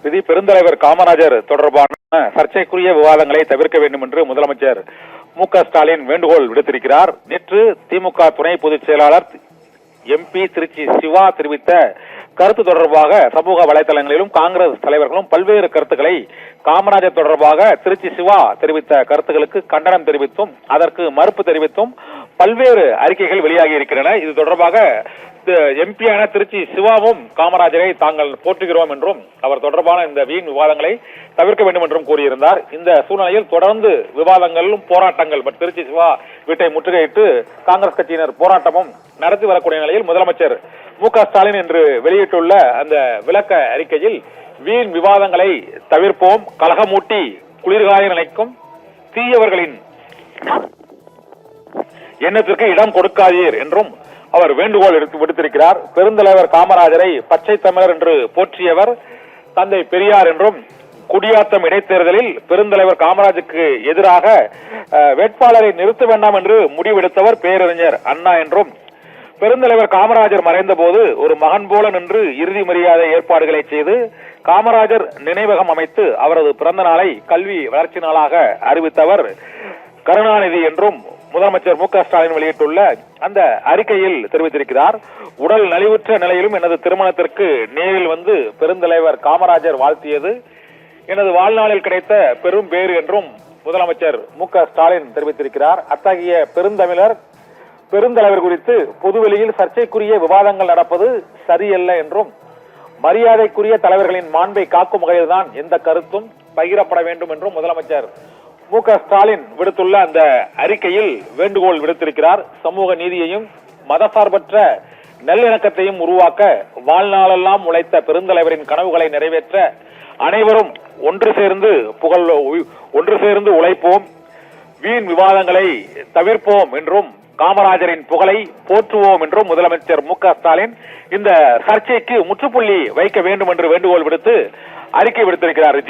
விதி பெருந்தலைவர் காமராஜர் தொடர்பான சர்ச்சைக்குரிய விவாதங்களை தவிர்க்க வேண்டும் என்று முதலமைச்சர் மு.க.ஸ்டாலின் வேண்டுகோள் விடுத்திருக்கிறார். நேற்று திமுக துணை பொதுச் செயலாளர் MP திருச்சி சிவா தெரிவித்த கருத்து தொடர்பாக சமூக வலைதளங்களிலும் காங்கிரஸ் தலைவர்களும் பல்வேறு கருத்துக்களை காமராஜர் தொடர்பாக திருச்சி சிவா தெரிவித்த கருத்துக்களுக்கு கண்டனம் தெரிவித்தும் அதற்கு மறுப்பு தெரிவித்தும் பல்வேறு அறிக்கைகள் வெளியாகி இருக்கின்றன. இது தொடர்பாக MP-யான திருச்சி சிவாவும் காமராஜரை தாங்கள் போற்றுகிறோம் என்றும் அவர் தொடர்பான இந்த வீண் விவாதங்களை தவிர்க்க வேண்டும் என்றும் கூறியிருந்தார். இந்த சூழ்நிலையில் தொடர்ந்து விவாதங்களும் போராட்டங்கள் திருச்சி சிவா வீட்டை முற்றுகையிட்டு காங்கிரஸ் கட்சியினர் போராட்டமும் நடத்தி வரக்கூடிய நிலையில் முதலமைச்சர் மு.க.ஸ்டாலின் என்று வெளியிட்டுள்ள அந்த விளக்க அறிக்கையில் வீண் விவாதங்களை தவிர்ப்போம், கலகமூட்டி குளிர்காய நினைக்கும் தீயவர்களின் எண்ணத்திற்கு இடம் கொடுக்காதீர் என்றும் அவர் வேண்டுகோள் விடுத்திருக்கிறார். பெருந்தலைவர் காமராஜரை பச்சை தமிழர் என்று போற்றியவர் தந்தை பெரியார் என்றும் குடியாத்தம் இடைத்தேர்தலில் பெருந்தலைவர் காமராஜருக்கு எதிராக வேட்பாளரை நிறுத்த வேண்டாம் என்று முடிவெடுத்தவர் பேரறிஞர் அண்ணா என்றும் பெருந்தலைவர் காமராஜர் மறைந்த போது ஒரு மகன் போல நின்று இறுதி மரியாதை ஏற்பாடுகளை செய்து காமராஜர் நினைவகம் அமைத்து அவரது பிறந்த நாளை கல்வி வளர்ச்சி நாளாக அறிவித்தவர் கருணாநிதி என்றும் முதலமைச்சர் மு.க.ஸ்டாலின் வெளியிட்டுள்ள அந்த அறிக்கையில் தெரிவித்திருக்கிறார். உடல் நலிவுற்ற நிலையிலும் எனது திருமணத்திற்கு நேரில் வந்து பெருந்தலைவர் காமராஜர் வாழ்த்தியது எனது வாழ்நாளில் கிடைத்த பெரும் பேறு என்றும் முதலமைச்சர் மு.க.ஸ்டாலின் தெரிவித்திருக்கிறார். அத்தகைய பெருந்தலைவர் குறித்து பொதுவெளியில் சர்ச்சைக்குரிய விவாதங்கள் நடப்பது சரியல்ல என்றும் மரியாதைக்குரிய தலைவர்களின் மாண்பை காக்கும் வகையில்தான் எந்த கருத்தும் பகிரப்பட வேண்டும் என்றும் முதலமைச்சர் மு.க.ஸ்டாலின் விடுத்துள்ள அந்த அறிக்கையில் வேண்டுகோள் விடுத்திருக்கிறார். சமூக நீதியையும் மதசார்பற்ற நல்லிணக்கத்தையும் உருவாக்க வாழ்நாளெல்லாம் உழைத்த பெருந்தலைவரின் கனவுகளை நிறைவேற்ற அனைவரும் ஒன்று சேர்ந்து உழைப்போம், வீண் விவாதங்களை தவிர்ப்போம் என்றும் காமராஜரின் புகழை போற்றுவோம் என்றும் முதலமைச்சர் மு.க.ஸ்டாலின் இந்த சர்ச்சைக்கு முற்றுப்புள்ளி வைக்க வேண்டும் என்று வேண்டுகோள் விடுத்து அறிக்கை விடுத்திருக்கிறார்.